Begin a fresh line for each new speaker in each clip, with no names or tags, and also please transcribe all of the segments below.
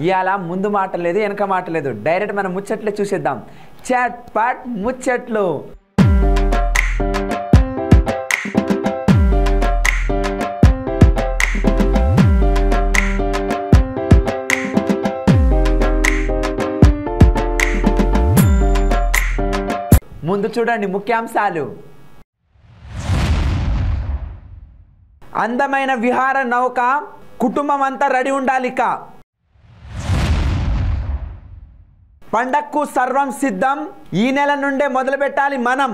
ఇవాళ ముందు మాట లేదు వెనక మాట లేదు, డైరెక్ట్ మనం ముచ్చట్లు చూసేద్దాం. చాట్ పాట్ ముచ్చట్లు. ముందు చూడండి ముఖ్యాంశాలు. అందమైన విహార నౌక, కుటుంబం అంతా రెడీ ఉండాలిక. పండక్కు సర్వం సిద్ధం, ఈ నెల నుండే మొదలు పెట్టాలి మనం.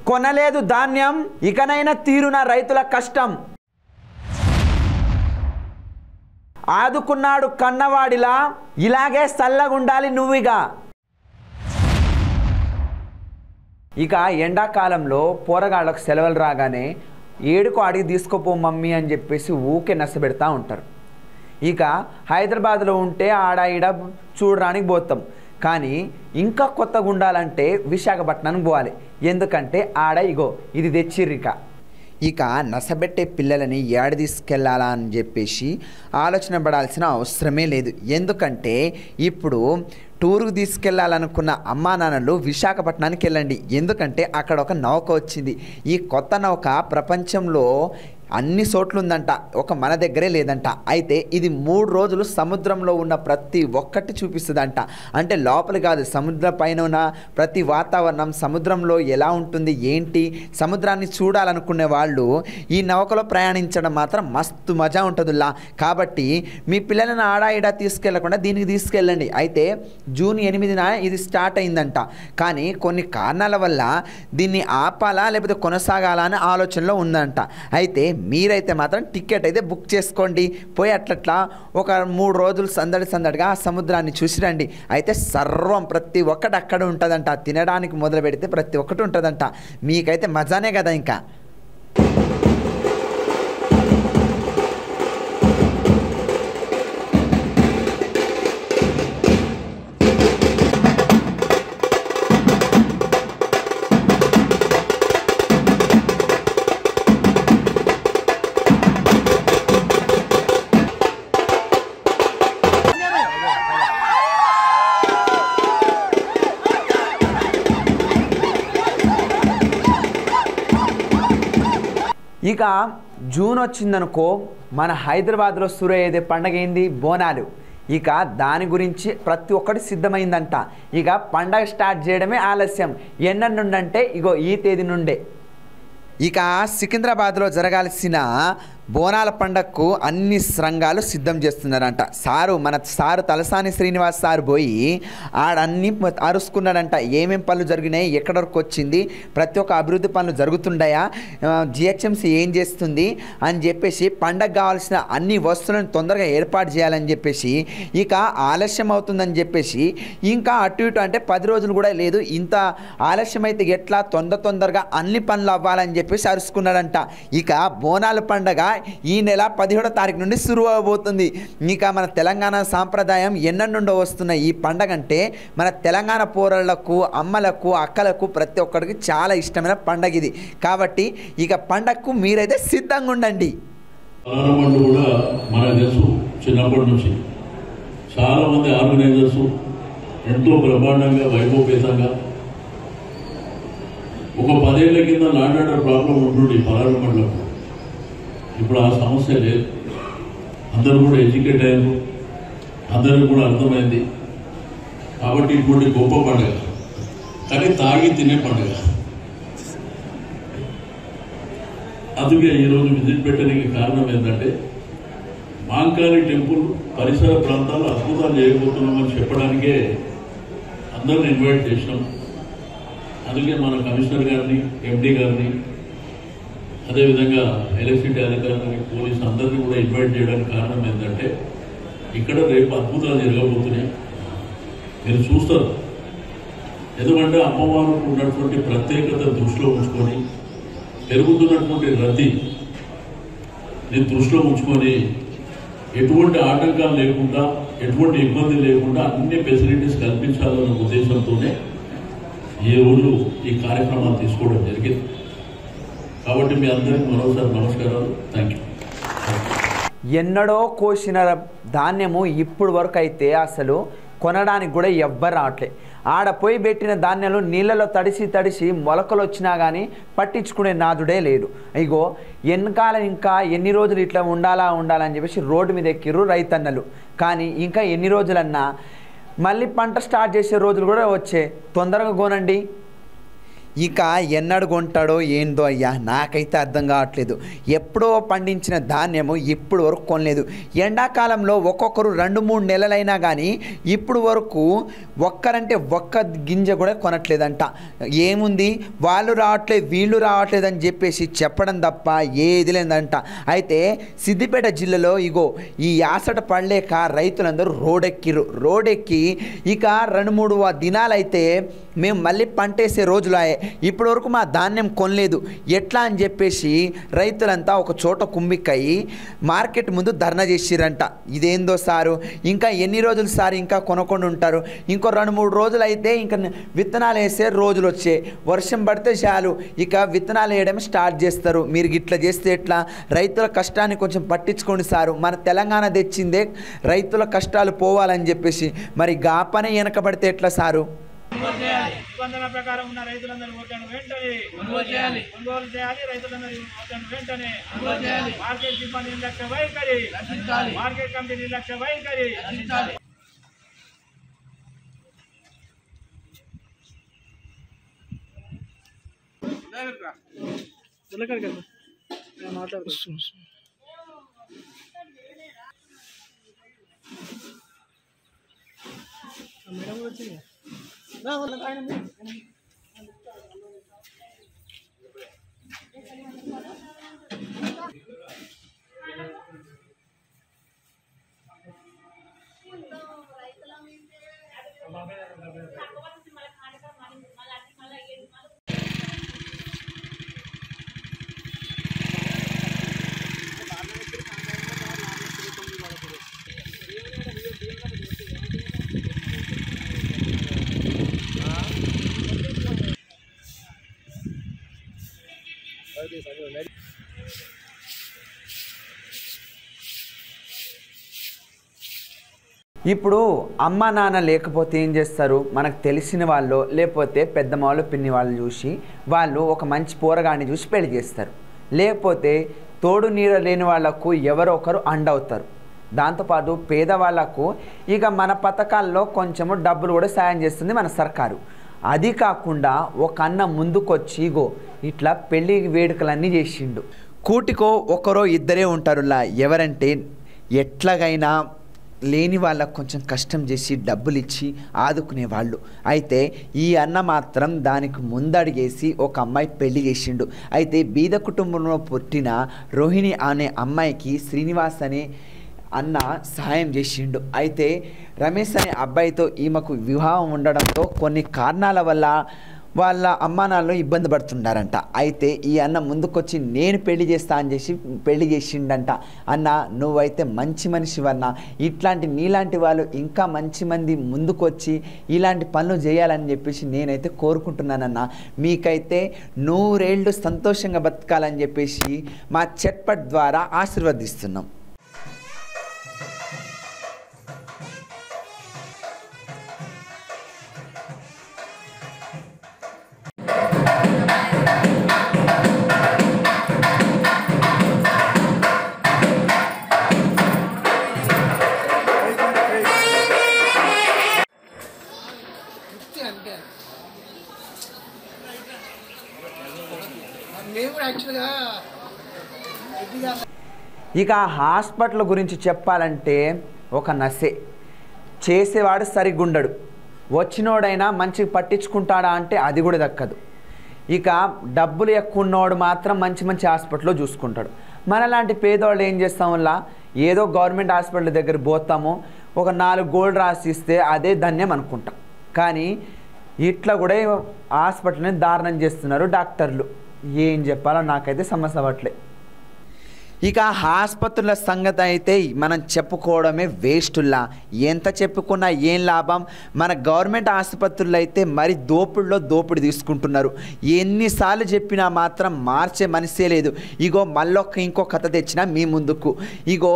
కొనలేదు ధాన్యం, ఇకనైనా తీరున రైతుల కష్టం. ఆదుకున్నాడు కన్నవాడిలా, ఇలాగే చల్లగుండాలి నువ్వుగా. ఇక ఎండాకాలంలో పోరగాళ్ళకు సెలవులు రాగానే ఏడుకో అడిగి తీసుకోపో మమ్మీ అని చెప్పేసి ఊకే నష్టపెడతా ఉంటారు. ఇక హైదరాబాద్లో ఉంటే ఆడ ఈడ చూడడానికి పోతాం, కానీ ఇంకా కొత్తగా ఉండాలంటే విశాఖపట్నానికి పోవాలి. ఎందుకంటే ఆడ ఇగో ఇది తెచ్చిర్రిక. ఇక నసబెట్టే పిల్లలని ఏడ తీసుకెళ్ళాలా అని చెప్పేసి ఆలోచన పడాల్సిన అవసరమే లేదు. ఎందుకంటే ఇప్పుడు టూర్కు తీసుకెళ్లాలనుకున్న అమ్మా నాన్నలు విశాఖపట్నానికి వెళ్ళండి. ఎందుకంటే అక్కడ ఒక నౌక వచ్చింది. ఈ కొత్త నౌక ప్రపంచంలో అన్ని చోట్ల ఉందంట, ఒక మన దగ్గరే లేదంట. అయితే ఇది 3 రోజులు సముద్రంలో ఉన్న ప్రతి ఒక్కటి చూపిస్తుందంట. అంటే లోపల కాదు, సముద్ర పైన ఉన్న ప్రతి వాతావరణం, సముద్రంలో ఎలా ఉంటుంది ఏంటి, సముద్రాన్ని చూడాలనుకునే వాళ్ళు ఈ నౌకలో ప్రయాణించడం మాత్రం మస్తు మజా ఉంటుందిలా. కాబట్టి మీ పిల్లలను ఆడా ఈడా తీసుకెళ్లకుండా దీనికి తీసుకెళ్ళండి. అయితే జూన్ 8న ఇది స్టార్ట్ అయిందంట, కానీ కొన్ని కారణాల వల్ల దీన్ని ఆపాలా లేకపోతే కొనసాగాలా అనే ఆలోచనలో ఉందంట. అయితే మీరైతే మాత్రం టికెట్ అయితే బుక్ చేసుకోండి, పోయి అట్లట్లా ఒక 3 రోజులు సందడిగా ఆ సముద్రాన్ని చూసి రండి. అయితే సర్వం ప్రతి ఒక్కటి అక్కడ ఉంటుందంట, తినడానికి మొదలు పెడితే ప్రతి ఒక్కటి ఉంటుందంట. మీకైతే మజానే కదా. ఇంకా ఇక జూన్ వచ్చిందనుకో మన హైదరాబాద్లో సురు అయ్యేదే పండగ ఏంది, బోనాలు. ఇక దాని గురించి ప్రతి ఒక్కటి సిద్ధమైందంట. ఇక పండగ స్టార్ట్ చేయడమే ఆలస్యం. ఎన్నటి నుండంటే ఇగో ఈ తేదీ నుండే. ఇక సికింద్రాబాద్లో జరగాల్సిన బోనాల పండగకు అన్ని రంగాలు సిద్ధం చేస్తున్నారంట. మన సారు తలసాని శ్రీనివాస్ సార్ పోయి ఆడన్నీ అరుసుకున్నాడంట. ఏమేం పనులు జరిగినాయి, ఎక్కడి వరకు వచ్చింది, ప్రతి ఒక్క అభివృద్ధి పనులు జరుగుతుండయా, జిహెచ్ఎంసీ ఏం చేస్తుంది అని చెప్పేసి, పండగ కావాల్సిన అన్ని వస్తువులను తొందరగా ఏర్పాటు చేయాలని చెప్పేసి, ఇక ఆలస్యం అవుతుందని చెప్పేసి, ఇంకా అటు ఇటు అంటే 10 రోజులు కూడా లేదు, ఇంత ఆలస్యం అయితే ఎట్లా, తొందరగా అన్ని పనులు అవ్వాలని చెప్పేసి అరుసుకున్నాడంట. ఇక బోనాల పండగ ఈ నెల 17వ తారీఖు నుండి శురు అవబోతుంది. ఇక మన తెలంగాణ సాంప్రదాయం ఎన్నటి నుండో వస్తున్న ఈ పండగ అంటే మన తెలంగాణ పోరళ్లకు, అమ్మలకు, అక్కలకు ప్రతి ఒక్కరికి చాలా ఇష్టమైన పండగ ఇది. కాబట్టి ఇక పండగకు మీరైతే సిద్ధంగా ఉండండి.
కూడా మనకు తెలుసు, చిన్నప్పటి నుంచి చాలా మంది ఆర్గనైజర్స్ ఎంతో బ్రహ్మాండంగా వైభవపేతంగా ఒక 10 ఏళ్ల కింద ల్యాండ్ ఆర్డర్ ప్రాబ్లం ఉంటుండే పలానా మండలం. ఇప్పుడు ఆ సమస్య లేదు. అందరూ కూడా ఎడ్యుకేట్ అయ్యారు, అందరూ కూడా అర్థమైంది. కాబట్టి ఇటువంటి గొప్ప పండుగ, కానీ తాగి తినే పండుగ. అందుకే ఈరోజు విజిట్ పెట్టడానికి కారణం ఏంటంటే, మాంకాళి టెంపుల్ పరిసర ప్రాంతాల్లో అద్భుతాలు చేయబోతున్నామని చెప్పడానికే అందరిని ఇన్వైట్ చేసినాం. అందుకే మన కమిషనర్ గారిని, ఎండీ గారిని, అదేవిధంగా ఎలక్ట్రిసిటీ అధికారులని, పోలీసు అందరినీ కూడా ఇన్వైట్ చేయడానికి కారణం ఏంటంటే, ఇక్కడ రేపు అద్భుతాలు జరగబోతున్నాయి, మీరు చూస్తారు. ఎందుకంటే అమ్మవారికి ఉన్నటువంటి ప్రత్యేకత దృష్టిలో ఉంచుకొని, పెరుగుతున్నటువంటి రద్దీని దృష్టిలో ఉంచుకొని, ఎటువంటి ఆటంకాలు లేకుండా, ఎటువంటి ఇబ్బంది లేకుండా అన్ని ఫెసిలిటీస్ కల్పించాలన్న ఉద్దేశంతోనే ఈ రోజు ఈ కార్యక్రమాలు తీసుకోవడం జరిగింది. కాబట్టి మీ అందరికీ మరోసారి నమస్కారాలు. Thank you.
ఎన్నడో కోసిన ధాన్యము ఇప్పుడు వరకు అయితే అసలు కొనడానికి కూడా ఎవ్వరు రావట్లే. ఆడ పోయి పెట్టిన ధాన్యాలు నీళ్ళలో తడిసి మొలకలు వచ్చినా కానీ పట్టించుకునే నాదుడే లేడు. ఇగో వెనకాల ఇంకా ఎన్ని రోజులు ఇట్లా ఉండాలని చెప్పేసి రోడ్డు మీద ఎక్కిర్రు రైతన్నలు. కానీ ఇంకా ఎన్ని రోజులన్నా మళ్ళీ పంట స్టార్ట్ చేసే రోజులు కూడా వచ్చే. తొందరగా కొనండి. ఇక ఎన్నడు కొంటాడో ఏందో అయ్యా, నాకైతే అర్థం కావట్లేదు. ఎప్పుడో పండించిన ధాన్యము ఇప్పుడు వరకు కొనలేదు. ఎండాకాలంలో ఒక్కొక్కరు 2-3 నెలలైనా కానీ ఇప్పుడు వరకు ఒక్క గింజ కూడా కొనట్లేదంట. ఏముంది, వాళ్ళు రావట్లేదు వీళ్ళు రావట్లేదు అని చెప్పేసి చెప్పడం తప్ప ఏది లేదంట. అయితే సిద్దిపేట జిల్లాలో ఇగో ఈ యాసట పడలేక రైతులందరూ రోడెక్కి ఇక 2-3 దినాలైతే మేము మళ్ళీ పంటేసే రోజులు ఇప్పటి వరకు మా ధాన్యం కొనలేదు ఎట్లా అని చెప్పేసి రైతులంతా ఒక చోట కుమ్మిక్కయి మార్కెట్ ముందు ధర్నా చేసిరంట. ఇదేందో సారు, ఇంకా ఎన్ని రోజులు సార్ ఇంకా కొనకుండా ఉంటారు? ఇంకో 2-3 రోజులు అయితే ఇంకా విత్తనాలు వేసే రోజులు వచ్చే, వర్షం పడితే చాలు ఇక విత్తనాలు వేయడం స్టార్ట్ చేస్తారు. మీరు ఇట్లా చేస్తే ఎట్లా? రైతుల కష్టాన్ని కొంచెం పట్టించుకోండి సారు. మన తెలంగాణ తెచ్చిందే రైతుల కష్టాలు పోవాలని చెప్పేసి, మరి గాపనే వెనకబడితే ఎట్లా సారు?
నిబంధన ప్రకారం ఉన్న రైతులందరూ ఓట్లను వెంటనే కొనుగోలు చేయాలి. రైతులందరూ ఓట్లను వెంటనే మార్కెట్ సిబ్బంది నిర్లక్ష్య వైఖరి, మార్కెట్ కమిటీ నిర్లక్ష్య వైఖరి.
ఇప్పుడు అమ్మ నాన్న లేకపోతే ఏం చేస్తారు? మనకు తెలిసిన వాళ్ళు లేకపోతే పెద్దమ్మ వాళ్ళు పిన్ని వాళ్ళు చూసి వాళ్ళు ఒక మంచి పోరగాన్ని చూసి పెళ్లి చేస్తారు. లేకపోతే తోడు నీడ లేని వాళ్ళకు ఎవరో ఒకరు అండవుతారు. దాంతోపాటు పేదవాళ్లకు ఇక మన పథకాల్లో కొంచెము డబ్బులు కూడా సాయం చేస్తుంది మన సర్కారు. అది కాకుండా ఒక అన్న ముందుకొచ్చి ఇగో ఇట్లా పెళ్లి వేడుకలన్నీ చేసిండు. కూటికో ఒకరో ఇద్దరే ఉంటారులా. ఎవరంటే ఎట్లాగైనా లేని వాళ్ళకు కొంచెం కష్టం చేసి డబ్బులు ఇచ్చి ఆదుకునేవాళ్ళు. అయితే ఈ అన్న మాత్రం దానికి ముందడిగేసి ఒక అమ్మాయి పెళ్లి చేసిండు. అయితే బీద కుటుంబంలో పుట్టిన రోహిణి అనే అమ్మాయికి శ్రీనివాస్ అనే అన్న సహాయం చేసిండు. అయితే రమేష్ అనే అబ్బాయితో ఈమెకు వివాహం ఉండడంతో కొన్ని కారణాల వల్ల వాళ్ళ అమ్మానాన్నలు ఇబ్బంది పడుతున్నారంట. అయితే ఈ అన్న ముందుకొచ్చి నేను పెళ్లి చేస్తా అని చేసి పెళ్లి చేసిండంట. అన్న నువ్వైతే మంచి మనిషివన్నా, ఇట్లాంటి నీలాంటి వాళ్ళు ఇంకా మంచి మంది ముందుకొచ్చి ఇలాంటి పనులు చేయాలని చెప్పేసి నేనైతే కోరుకుంటున్నానన్నా. మీకైతే 100 ఏళ్ళు సంతోషంగా బతకాలని చెప్పేసి మా చట్పట్ ద్వారా ఆశీర్వదిస్తున్నాం. ఇక హాస్పిటల్ గురించి చెప్పాలంటే ఒక నసే. చేసేవాడు సరిగుండడు, వచ్చినోడైనా మంచిగా పట్టించుకుంటాడా అంటే అది కూడా దక్కదు. ఇక డబ్బులు ఎక్కువ ఉన్నవాడు మాత్రం మంచి మంచి హాస్పిటల్లో చూసుకుంటాడు. మనలాంటి పేదవాళ్ళు ఏం చేస్తాం వల్ల ఏదో గవర్నమెంట్ హాస్పిటల్ దగ్గర పోతాము, ఒక 4 గోల్డ్ రాసిస్తే అదే ధన్యం అనుకుంటాం. కానీ ఇట్లా కూడా హాస్పిటల్ని దారుణం చేస్తున్నారు డాక్టర్లు. ఏం చెప్పాలో నాకైతే సమస్య అవ్వట్లే. ఇక ఆసుపత్రుల సంగతి అయితే మనం చెప్పుకోవడమే వేస్టుల్లా. ఎంత చెప్పుకున్నా ఏం లాభం. మన గవర్నమెంట్ ఆసుపత్రులు అయితే మరి దోపిడిలో దోపిడి తీసుకుంటున్నారు. ఎన్నిసార్లు చెప్పినా మాత్రం మార్చే మనిషే లేదు. ఇగో మళ్ళొక్క ఇంకో కథ తెచ్చిన మీ ముందుకు. ఇగో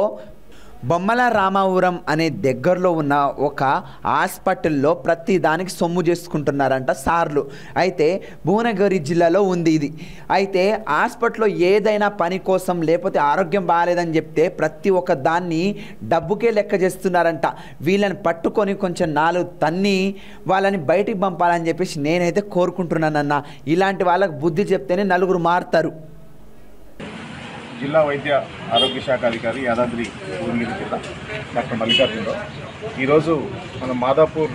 బొమ్మల రామాపురం అనే దగ్గరలో ఉన్న ఒక హాస్పిటల్లో ప్రతి దానికి సొమ్ము చేసుకుంటున్నారంట సార్లు. అయితే భువనగిరి జిల్లాలో ఉంది ఇది. అయితే హాస్పిటల్లో ఏదైనా పని కోసం లేకపోతే ఆరోగ్యం బాగాలేదని చెప్తే ప్రతి ఒక్క దాన్ని డబ్బుకే లెక్క చేస్తున్నారంట. వీళ్ళని పట్టుకొని కొంచెం నాలుగు తన్ని వాళ్ళని బయటికి పంపాలని చెప్పేసి నేనైతే కోరుకుంటున్నానన్న. ఇలాంటి వాళ్ళకు బుద్ధి చెప్తేనే నలుగురు మారుతారు.
జిల్లా వైద్య ఆరోగ్య శాఖ అధికారి యాదాద్రి భువనగిరి జిల్లా డాక్టర్ మల్లికార్జునరావు ఈరోజు మన మాదాపూర్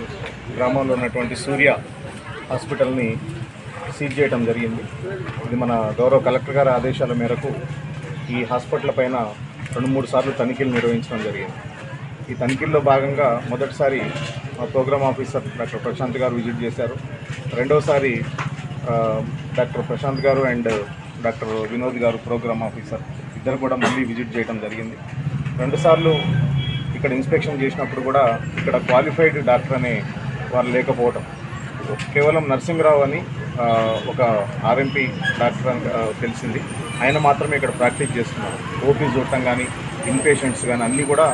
గ్రామంలో ఉన్నటువంటి సూర్య హాస్పిటల్ని సీజ్ చేయడం జరిగింది. ఇది మన గౌరవ కలెక్టర్ గారి ఆదేశాల మేరకు ఈ హాస్పిటల్ పైన 2-3 సార్లు తనిఖీలు నిర్వహించడం జరిగింది. ఈ తనిఖీల్లో భాగంగా మొదటిసారి మా ప్రోగ్రామ్ ఆఫీసర్ డాక్టర్ ప్రశాంత్ గారు విజిట్ చేశారు. రెండోసారి డాక్టర్ ప్రశాంత్ గారు అండ్ డాక్టర్ వినోద్ గారు ప్రోగ్రామ్ ఆఫీసర్ ఇద్దరు కూడా మళ్ళీ విజిట్ చేయడం జరిగింది. 2 సార్లు ఇక్కడ ఇన్స్పెక్షన్ చేసినప్పుడు కూడా ఇక్కడ క్వాలిఫైడ్ డాక్టర్ అనే వారు లేకపోవడం, కేవలం నరసింహరావు అని ఒక ఆర్ఎంపీ డాక్టర్ అని తెలిసింది. ఆయన మాత్రమే ఇక్కడ ప్రాక్టీస్ చేస్తున్నారు. ఓపీ చూడటం కానీ ఇన్పేషెంట్స్ కానీ అన్నీ కూడా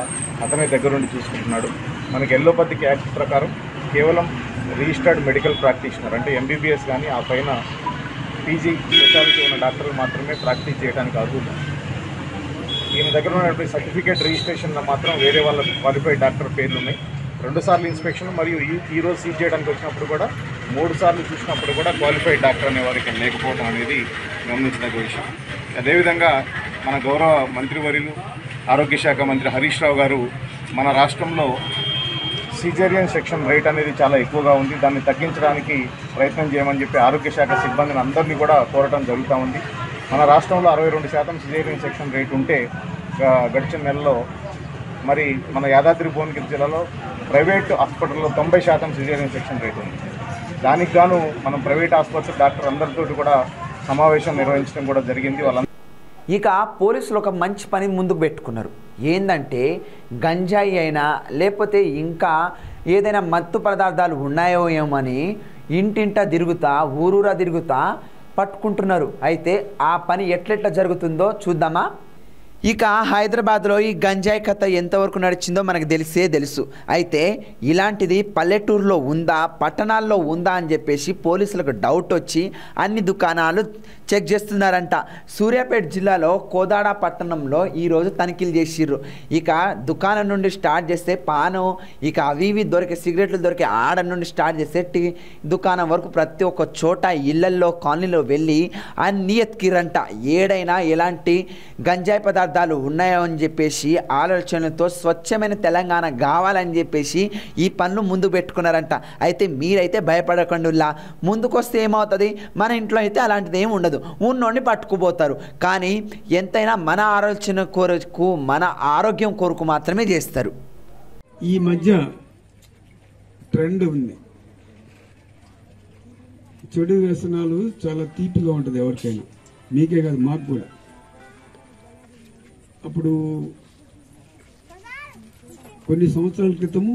అతనే దగ్గరుండి చూసుకుంటున్నాడు. మనకి ఎల్లోపతిక్ యాక్ట్ ప్రకారం కేవలం రిజిస్టర్డ్ మెడికల్ ప్రాక్టీషనర్ అంటే ఎంబీబీఎస్ కానీ ఆ పైన పీజీ స్పెషాలిటీ ఉన్న డాక్టర్లు మాత్రమే ప్రాక్టీస్ చేయడానికి అర్హులు. ఈయన దగ్గర ఉన్నటువంటి సర్టిఫికేట్ రిజిస్ట్రేషన్లో మాత్రం వేరే వాళ్ళ క్వాలిఫైడ్ డాక్టర్ పేర్లు ఉన్నాయి. 2 సార్లు ఇన్స్పెక్షన్ మరియు ఈరోజు సీజ్ చేయడానికి వచ్చినప్పుడు కూడా 3 సార్లు చూసినప్పుడు కూడా క్వాలిఫైడ్ డాక్టర్ అనే వారికి లేకపోవడం అనేది గమనించదగ్గ విషయం. అదేవిధంగా మన గౌరవ మంత్రివర్యులు ఆరోగ్య శాఖ మంత్రి హరీష్ రావు గారు మన రాష్ట్రంలో సిజేరియన్ సెక్షన్ రేట్ అనేది చాలా ఎక్కువగా ఉంది, దాన్ని తగ్గించడానికి ప్రయత్నం చేయమని చెప్పి ఆరోగ్య శాఖ సిబ్బందిని అందరినీ కూడా కోరటం జరుగుతూ ఉంది. మన రాష్ట్రంలో 62% సిజేరియన్ సెక్షన్ రేట్ ఉంటే గడిచిన నెలలో మరి మన యాదాద్రి భువనగిరి జిల్లాలో ప్రైవేట్ హాస్పిటల్లో 90% సిజేరియన్ సెక్షన్ రేట్ ఉంది. దానికి గాను మనం ప్రైవేట్ ఆసుపత్రి డాక్టర్ అందరితో కూడా సమావేశం నిర్వహించడం కూడా జరిగింది.
ఇక పోలీసులు ఒక మంచి పని ముందుకు పెట్టుకున్నారు. ఏంటంటే గంజాయి అయినా లేకపోతే ఇంకా ఏదైనా మత్తు పదార్థాలు ఉన్నాయో ఏమని ఇంటింటా తిరుగుతా ఊరూరా తిరుగుతా పట్టుకుంటున్నారు. అయితే ఆ పని ఎట్లెట్లా జరుగుతుందో చూద్దామా. ఇక హైదరాబాద్లో ఈ గంజాయి కథ ఎంతవరకు నడిచిందో మనకు తెలుసు. అయితే ఇలాంటిది పల్లెటూరులో ఉందా పట్టణాల్లో ఉందా అని చెప్పేసి పోలీసులకు డౌట్ వచ్చి అన్ని దుకాణాలు చెక్ చేస్తున్నారంట. సూర్యాపేట జిల్లాలో కోదాడ పట్టణంలో ఈరోజు తనిఖీలు చేసిర్రు. ఇక దుకాణం నుండి స్టార్ట్ చేస్తే పానం ఇక అవి ఇవి దొరికే సిగరెట్లు దొరికే ఆడ నుండి స్టార్ట్ చేస్తే దుకాణం వరకు ప్రతి ఒక్క చోట ఇళ్లల్లో కాలనీలో వెళ్ళి అన్నీ ఎత్తికిరంట. ఏడైనా ఎలాంటి గంజాయి పదార్థాలు ఉన్నాయో అని చెప్పేసి ఆలోచనలతో స్వచ్ఛమైన తెలంగాణ కావాలని చెప్పేసి ఈ పనులు ముందు పెట్టుకున్నారంట. అయితే మీరైతే భయపడకుండా ముందుకొస్తే ఏమవుతుంది, మన ఇంట్లో అయితే అలాంటిది ఏమి ఉండదు, ఉన్నోడిని పట్టుకుపోతారు. కానీ ఎంతైనా మన ఆలోచన కొరకు మన ఆరోగ్యం కొరకు మాత్రమే చేస్తారు.
ఈ మధ్య ట్రెండ్ ఉంది, చెడు వ్యసనాలు చాలా తీపిగా ఉంటుంది ఎవరికైనా, మీకే కాదు మాకు కూడా. అప్పుడు కొన్ని సంవత్సరాల క్రితము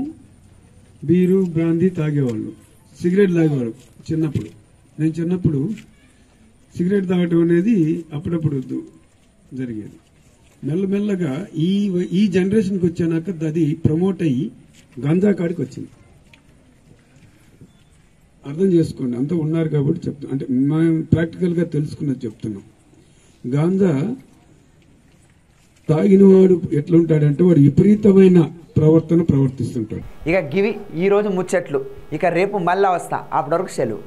బీరు బ్రాందీ తాగేవాళ్ళు, సిగరెట్ తాగేవాళ్ళు. నేను చిన్నప్పుడు సిగరెట్ తాగటం అనేది అప్పుడప్పుడు జరిగేది. మెల్లమెల్లగా ఈ జనరేషన్కి వచ్చాక అది ప్రమోట్ అయ్యి గంజా కాడికి వచ్చింది. అర్థం చేసుకోండి, అంతా ఉన్నారు కాబట్టి చెప్తాం, అంటే మనం ప్రాక్టికల్గా తెలుసుకున్నది చెప్తున్నాం. గాంజా తాగినవాడు ఎట్లుంటాడంటే వాడు విపరీతమైన ప్రవర్తిస్తుంటాడు.
ఇక గివి ఈరోజు ముచ్చట్లు. ఇక రేపు మళ్ళా వస్తా. అప్పటి వరకు సెలవు.